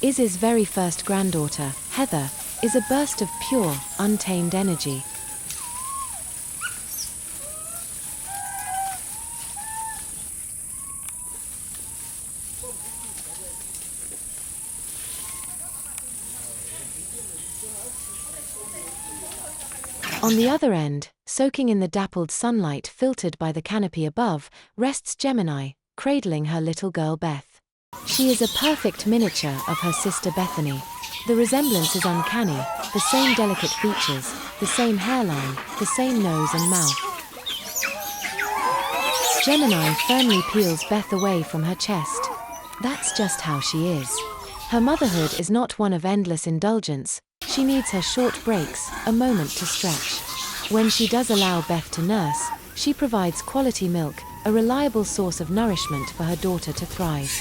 Izzy's very first granddaughter, Heather, is a burst of pure, untamed energy. On the other end, soaking in the dappled sunlight filtered by the canopy above, rests Gemini, cradling her little girl Beth. She is a perfect miniature of her sister Bethany. The resemblance is uncanny, the same delicate features, the same hairline, the same nose and mouth. Gemini firmly peels Beth away from her chest. That's just how she is. Her motherhood is not one of endless indulgence. She needs her short breaks, a moment to stretch. When she does allow Beth to nurse, she provides quality milk, a reliable source of nourishment for her daughter to thrive.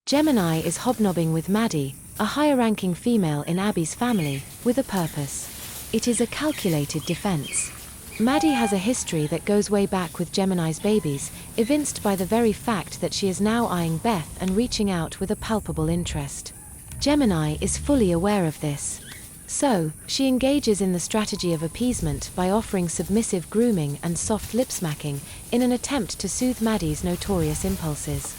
Gemini is hobnobbing with Maddie, a higher-ranking female in Abby's family, with a purpose. It is a calculated defense. Maddie has a history that goes way back with Gemini's babies, evinced by the very fact that she is now eyeing Beth and reaching out with a palpable interest. Gemini is fully aware of this. So, she engages in the strategy of appeasement by offering submissive grooming and soft lip-smacking in an attempt to soothe Maddie's notorious impulses.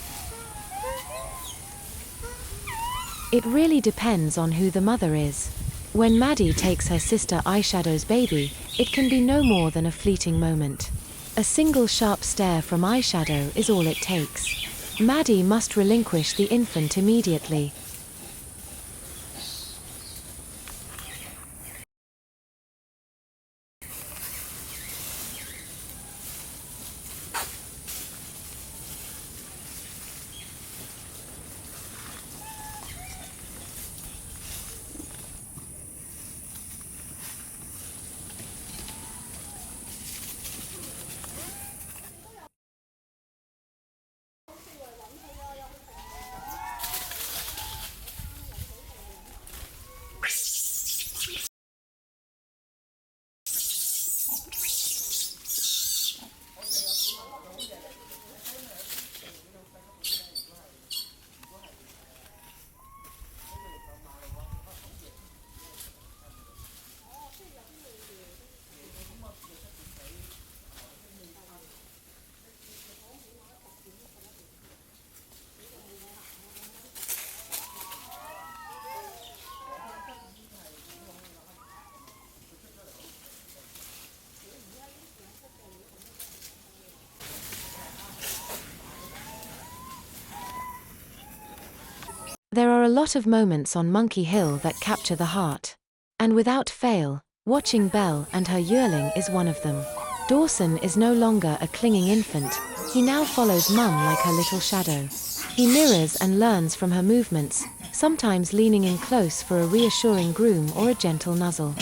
It really depends on who the mother is. When Maddie takes her sister Eyeshadow's baby, it can be no more than a fleeting moment. A single sharp stare from Eyeshadow is all it takes. Maddie must relinquish the infant immediately. There are a lot of moments on Monkey Hill that capture the heart. And without fail, watching Belle and her yearling is one of them. Dawson is no longer a clinging infant. He now follows Mum like her little shadow. He mirrors and learns from her movements, sometimes leaning in close for a reassuring groom or a gentle nuzzle.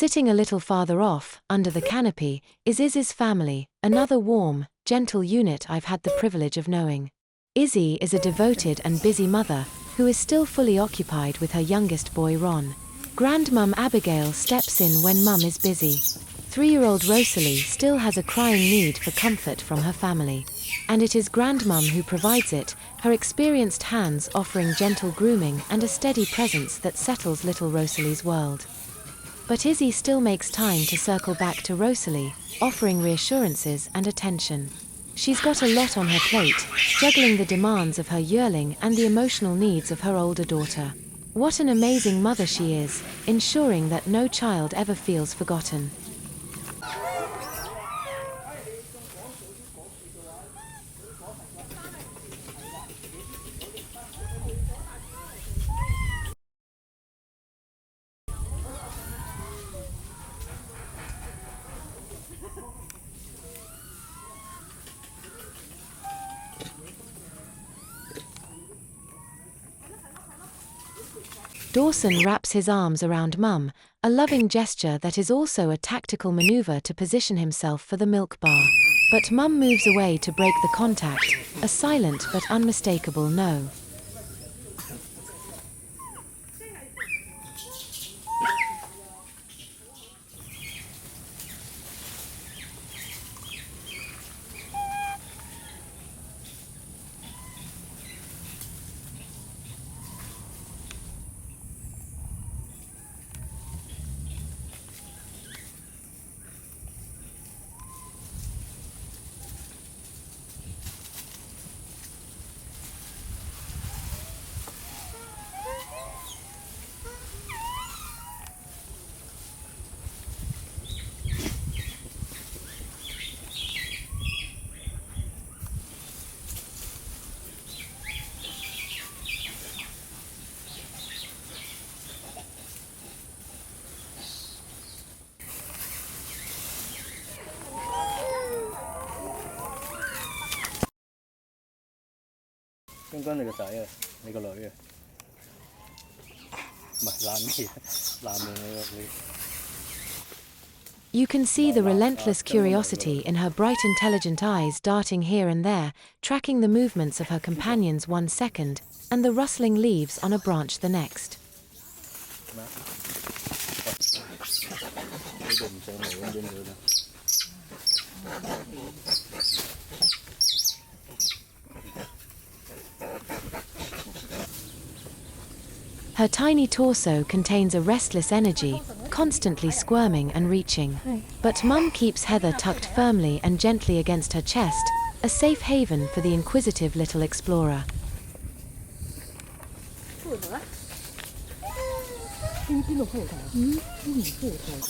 Sitting a little farther off, under the canopy, is Izzy's family, another warm, gentle unit I've had the privilege of knowing. Izzy is a devoted and busy mother, who is still fully occupied with her youngest boy Ron. Grandmum Abigail steps in when mum is busy. 3-year-old Rosalie still has a crying need for comfort from her family. And it is Grandmum who provides it, her experienced hands offering gentle grooming and a steady presence that settles little Rosalie's world. But Izzy still makes time to circle back to Rosalie, offering reassurances and attention. She's got a lot on her plate, juggling the demands of her yearling and the emotional needs of her older daughter. What an amazing mother she is, ensuring that no child ever feels forgotten. Dawson wraps his arms around Mum, a loving gesture that is also a tactical maneuver to position himself for the milk bar. But Mum moves away to break the contact, a silent but unmistakable no.應該你個仔啊，你個女啊，唔係冷面你。 You can see the relentless curiosity in her bright, intelligent eyes darting here and there, tracking the movements of her companions 1 second, and the rustling leaves on a branch the next. Her tiny torso contains a restless energy, constantly squirming and reaching. But Mum keeps Heather tucked firmly and gently against her chest, a safe haven for the inquisitive little explorer.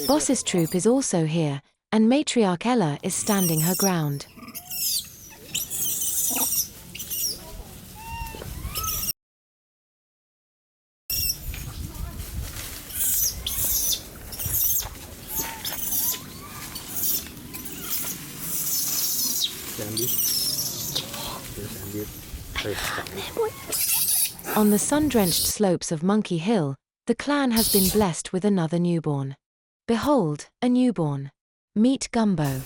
Boss's troop is also here, and matriarch Ella is standing her ground. On the sun-drenched slopes of Monkey Hill, the clan has been blessed with another newborn. Behold, a newborn. Meet Gumbo.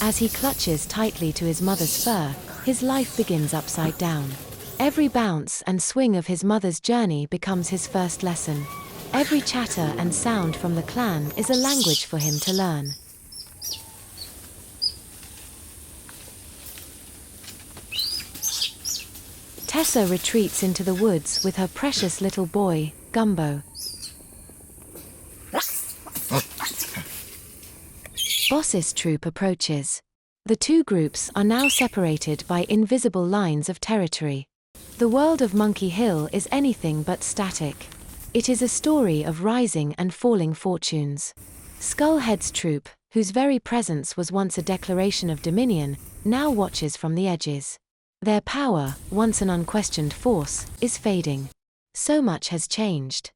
As he clutches tightly to his mother's fur, his life begins upside down. Every bounce and swing of his mother's journey becomes his first lesson. Every chatter and sound from the clan is a language for him to learn. Tessa retreats into the woods with her precious little boy, Gumbo. Boss's troop approaches. The two groups are now separated by invisible lines of territory. The world of Monkey Hill is anything but static. It is a story of rising and falling fortunes. Skullhead's troop, whose very presence was once a declaration of dominion, now watches from the edges. Their power, once an unquestioned force, is fading. So much has changed.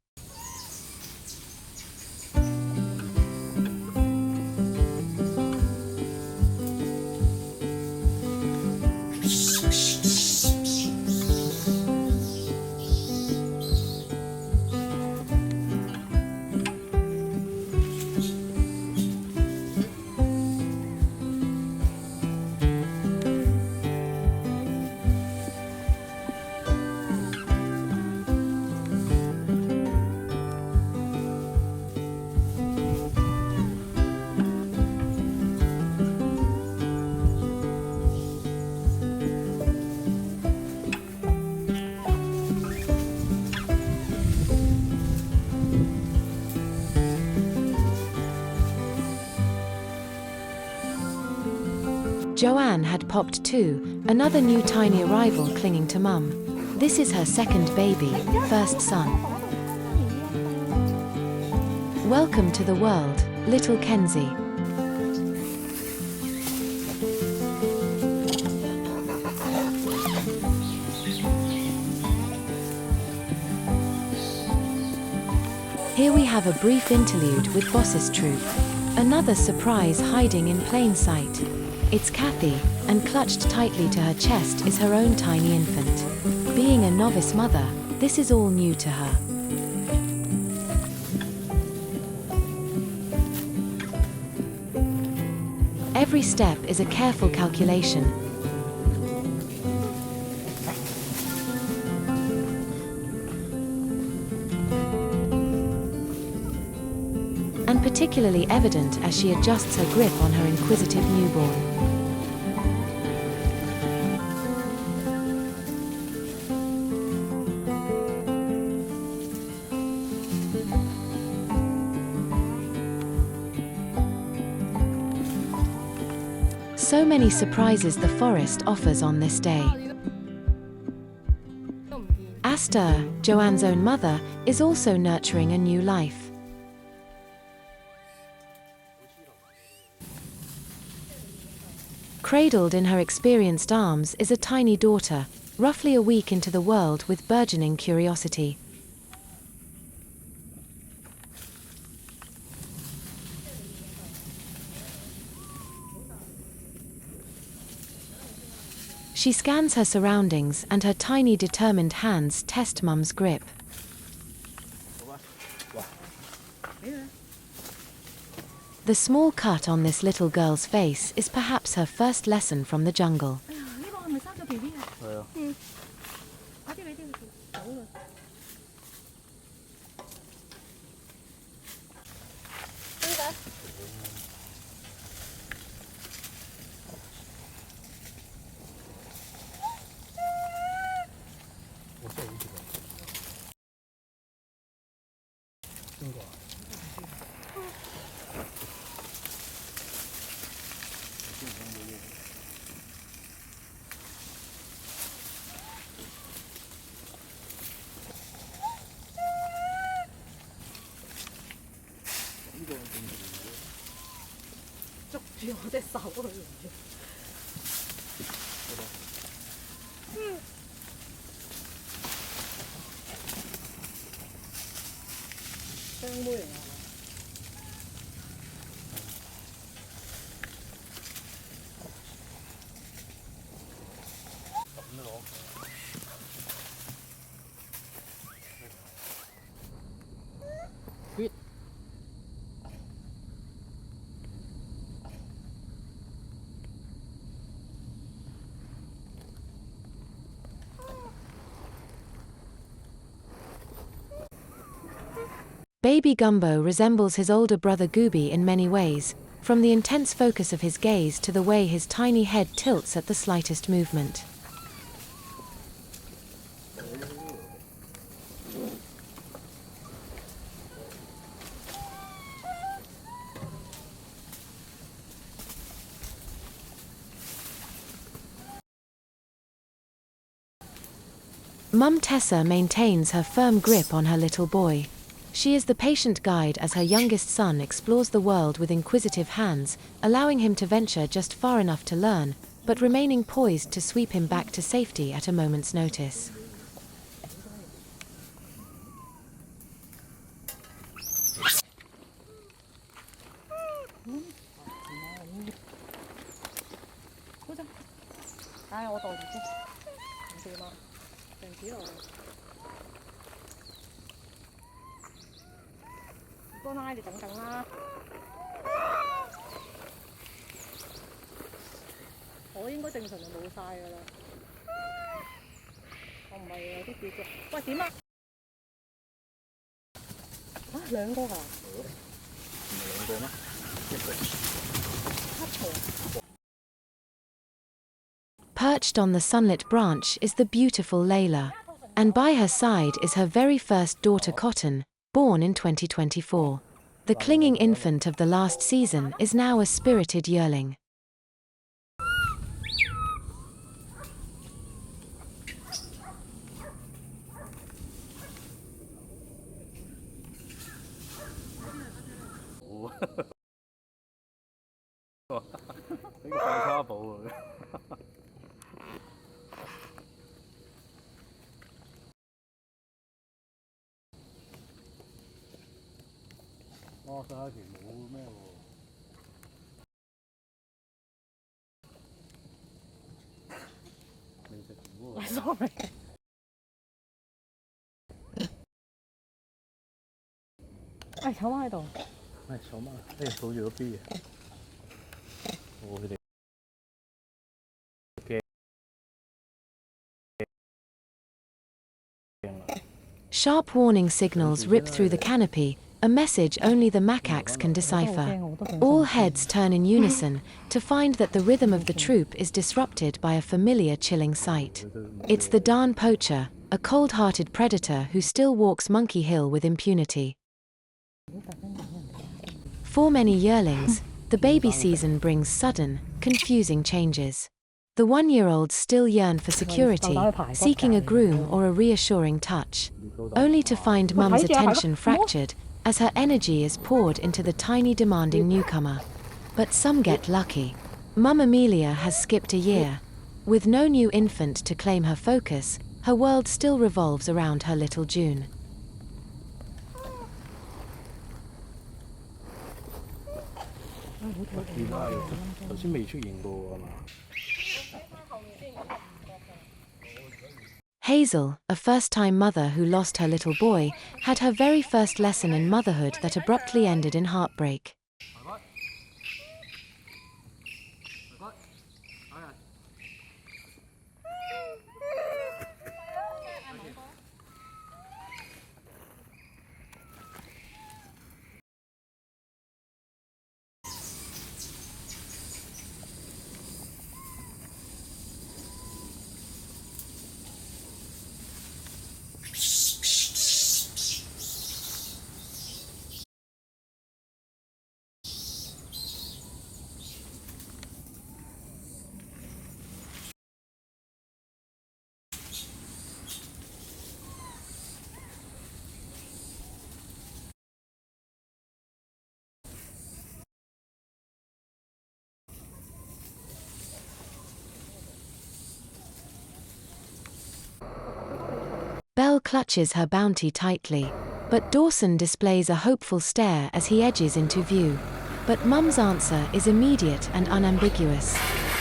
Joanne had popped too, another new tiny arrival clinging to mum. This is her second baby, first son. Welcome to the world, little Kenzie. Here we have a brief interlude with Boss's troop. Another surprise hiding in plain sight. It's Kathy, and clutched tightly to her chest is her own tiny infant. Being a novice mother, this is all new to her. Every step is a careful calculation. And particularly evident as she adjusts her grip on her inquisitive newborn. So many surprises the forest offers on this day. Asta, Joanne's own mother, is also nurturing a new life. Cradled in her experienced arms is a tiny daughter, roughly a week into the world with burgeoning curiosity. She scans her surroundings and her tiny determined hands test mum's grip. The small cut on this little girl's face is perhaps her first lesson from the jungle. Baby Gumbo resembles his older brother Gooby in many ways, from the intense focus of his gaze to the way his tiny head tilts at the slightest movement. Mum Tessa maintains her firm grip on her little boy. She is the patient guide as her youngest son explores the world with inquisitive hands, allowing him to venture just far enough to learn, but remaining poised to sweep him back to safety at a moment's notice. Perched on the sunlit branch is the beautiful Layla, and by her side is her very first daughter Cotton, born in 2024. The clinging infant of the last season is now a spirited yearling. 呢個反差寶啊！哇！上一期冇咩喎。未食糊喎。Sorry。草媽喺度。草媽，抱住個 B 啊！佢哋。Sharp warning signals rip through the canopy, a message only the macaques can decipher. All heads turn in unison to find that the rhythm of the troop is disrupted by a familiar chilling sight. It's the darn poacher, a cold-hearted predator who still walks Monkey Hill with impunity. For many yearlings, the baby season brings sudden, confusing changes. The 1-year-olds still yearn for security, seeking a groom or a reassuring touch, only to find Mum's attention fractured as her energy is poured into the tiny demanding newcomer. But some get lucky. Mum Amelia has skipped a year. With no new infant to claim her focus, her world still revolves around her little June. Hazel, a first-time mother who lost her little boy, had her very first lesson in motherhood that abruptly ended in heartbreak. Belle clutches her bounty tightly, but Dawson displays a hopeful stare as he edges into view. But Mum's answer is immediate and unambiguous,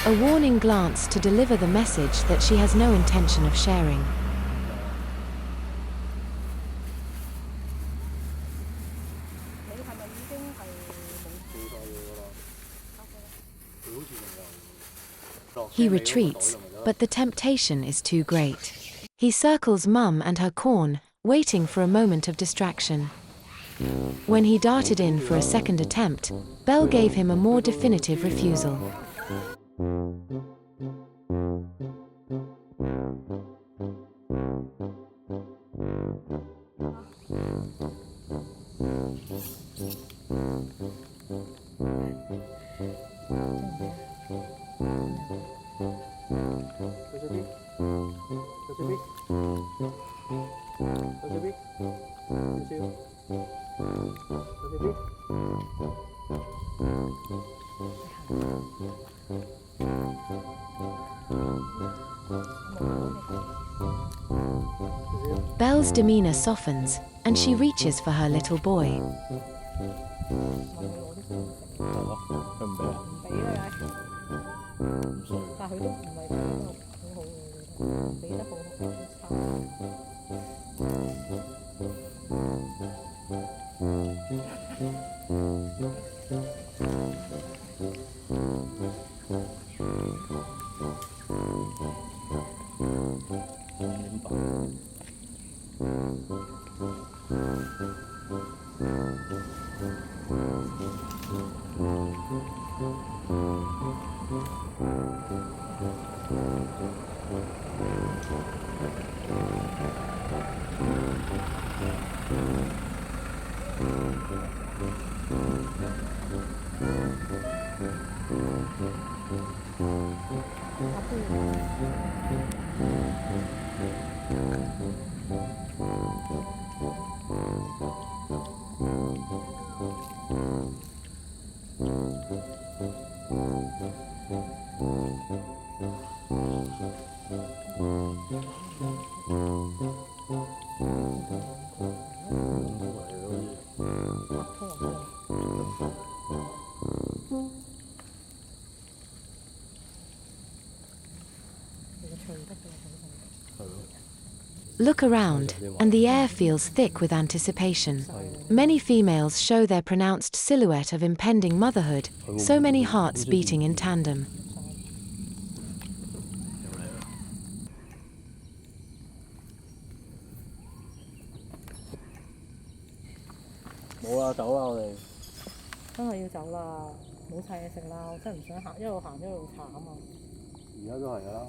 a warning glance to deliver the message that she has no intention of sharing. He retreats, but the temptation is too great. He circles Mum and her corn, waiting for a moment of distraction. When he darted in for a second attempt, Belle gave him a more definitive refusal. Belle's demeanor softens, and she reaches for her little boy. Look around, and the air feels thick with anticipation. Many females show their pronounced silhouette of impending motherhood, so many hearts beating in tandem.冇啦，走啦我哋。真係要走啦，冇晒嘢食啦，我真係唔想行，一路行一路慘啊！而家都係㗎啦。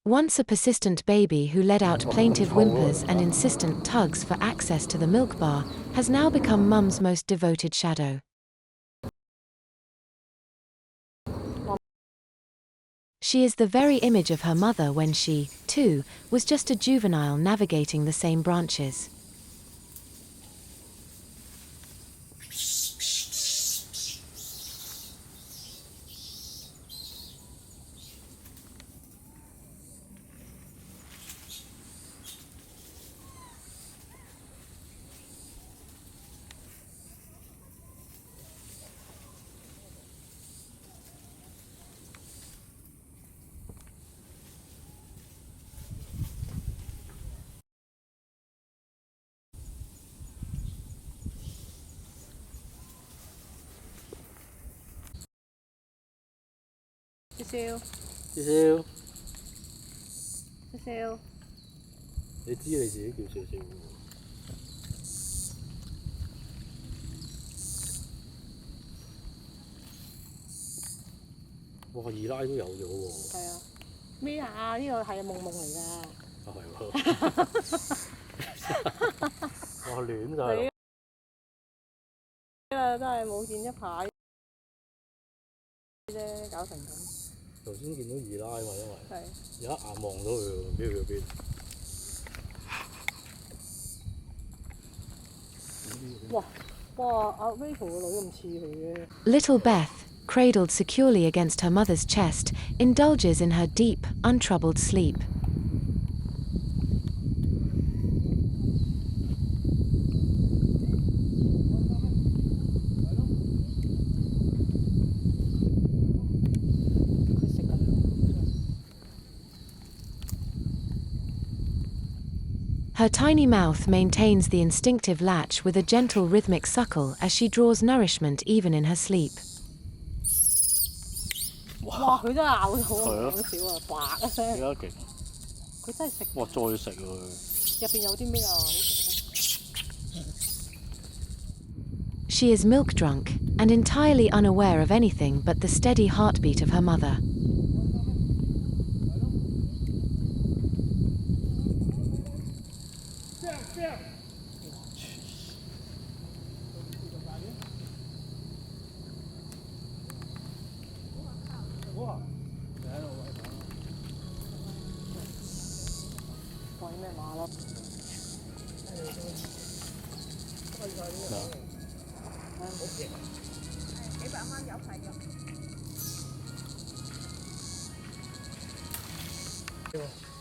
Once a persistent baby who let out plaintive whimpers and insistent tugs for access to the milk bar, has now become Mum's most devoted shadow. She is the very image of her mother when she, too, was just a juvenile navigating the same branches. Cecil， Cecil， Cecil， 你知你自己叫 Cecil 喎。哇！二奶都有咗喎。係啊，咩啊？呢個係夢夢嚟㗎。啊係喎。哇！亂晒。死啦！真係冇見一排啫，搞成咁。頭先見到二奶嘛，因為係。而家眼望到佢喎，唔知去咗邊。哇！哇！阿 Rachel 個女咁似佢嘅。Little Beth, cradled securely against her mother's chest, indulges in her deep, untroubled sleep. Her tiny mouth maintains the instinctive latch with a gentle rhythmic suckle as she draws nourishment even in her sleep. 哇！佢真係咬到好少啊，白啊聲。幾多勁？佢真係食。哇！再食喎佢。入邊有啲咩啊？好食得。She is milk drunk and entirely unaware of anything but the steady heartbeat of her mother.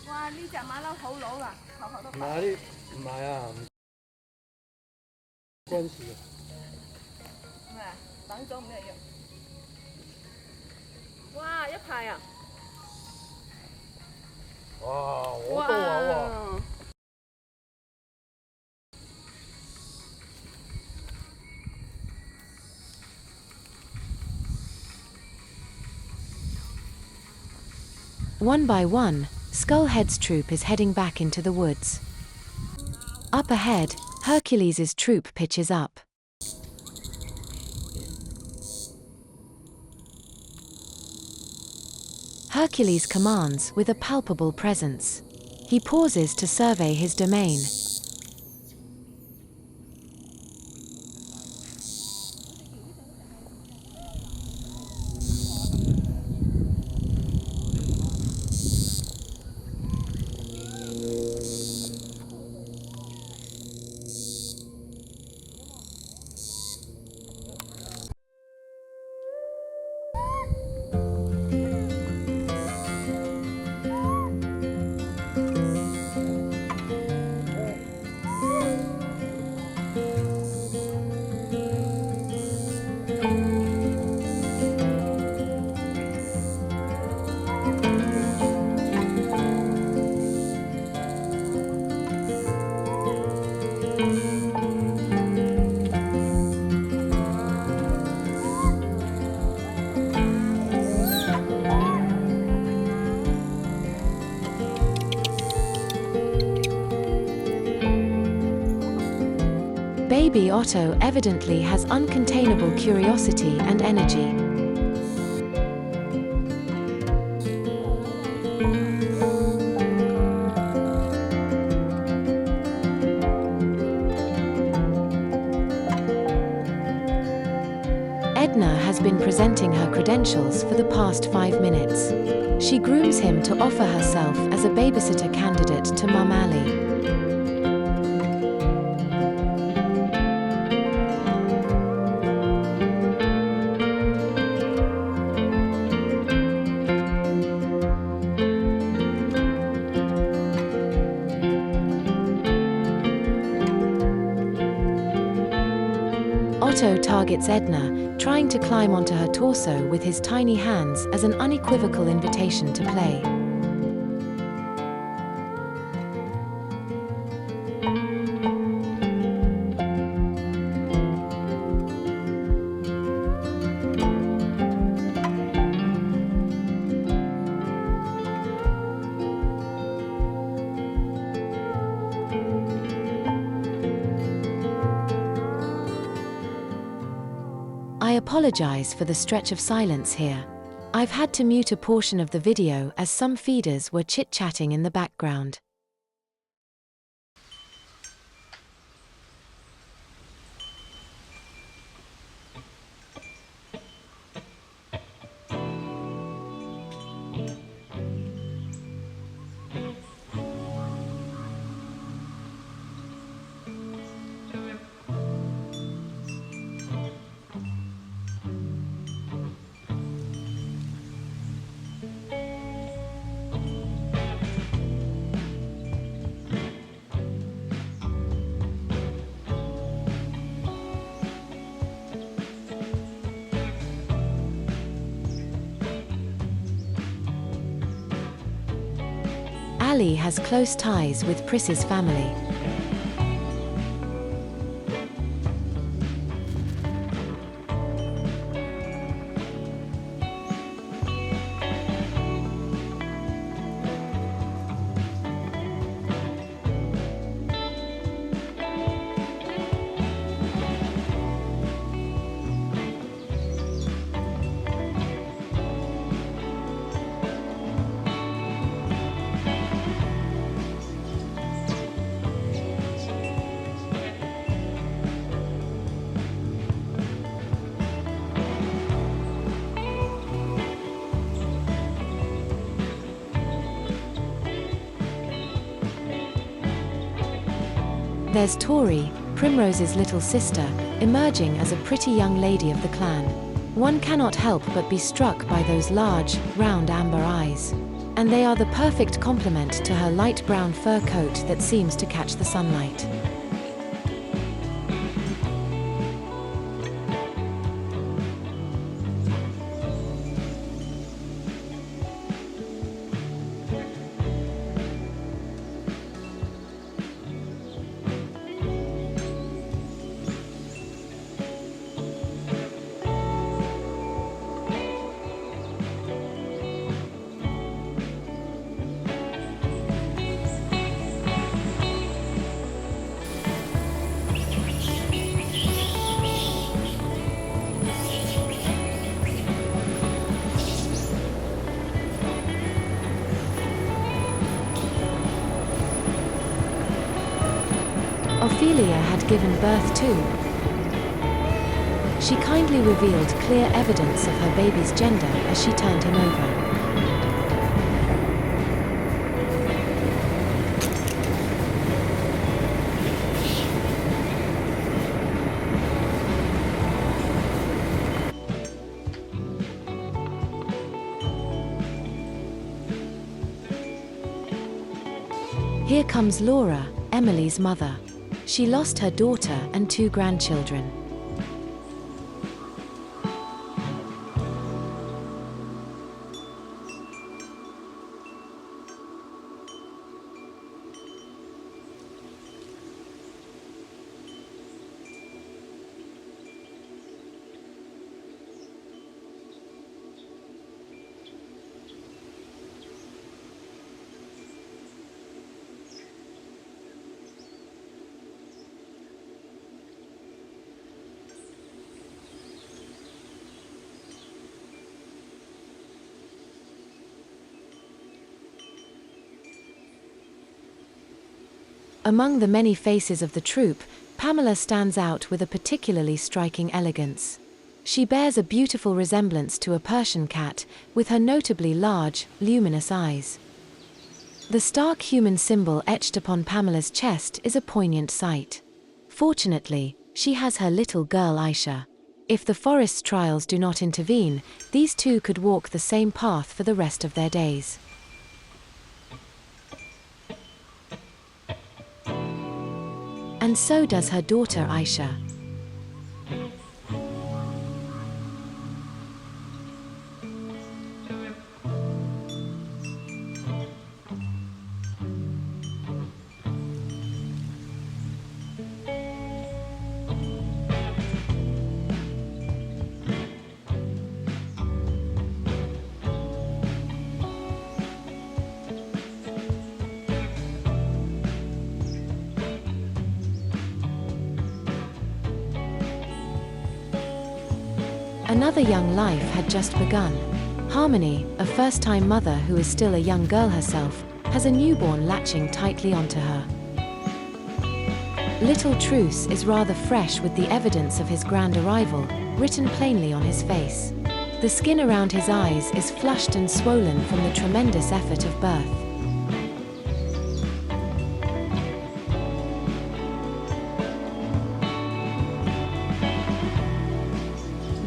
哇！呢隻馬騮好老啦，頭殼都白。唔係啊，唔關事啊。咩啊？等咗唔一樣。哇！一排啊！哇！我都有喎。One by one, Skullhead's troop is heading back into the woods. Up ahead, Hercules' troop pitches up. Hercules commands with a palpable presence. He pauses to survey his domain. Baby Otto evidently has uncontainable curiosity and energy. Edna has been presenting her credentials for the past 5 minutes. She grooms him to offer herself as a babysitter candidate to Mum Ali. Otto targets Edna, trying to climb onto her torso with his tiny hands as an unequivocal invitation to play. I apologize for the stretch of silence here. I've had to mute a portion of the video as some feeders were chit-chatting in the background. Ali has close ties with Pris's family. There's Tori, Primrose's little sister, emerging as a pretty young lady of the clan. One cannot help but be struck by those large, round amber eyes. And they are the perfect complement to her light brown fur coat that seems to catch the sunlight. Ophelia had given birth too. She kindly revealed clear evidence of her baby's gender as she turned him over. Here comes Laura, Emily's mother. She lost her daughter and 2 grandchildren. Among the many faces of the troupe, Pamela stands out with a particularly striking elegance. She bears a beautiful resemblance to a Persian cat, with her notably large, luminous eyes. The stark human symbol etched upon Pamela's chest is a poignant sight. Fortunately, she has her little girl Aisha. If the forest's trials do not intervene, these two could walk the same path for the rest of their days. And so does her daughter Aisha. Another young life had just begun. Harmony, a first-time mother who is still a young girl herself, has a newborn latching tightly onto her. Little Truce is rather fresh with the evidence of his grand arrival, written plainly on his face. The skin around his eyes is flushed and swollen from the tremendous effort of birth.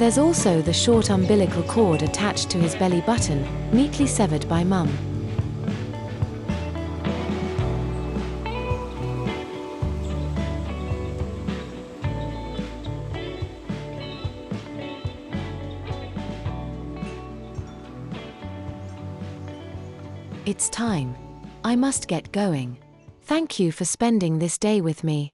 There's also the short umbilical cord attached to his belly button, neatly severed by Mum. It's time. I must get going. Thank you for spending this day with me.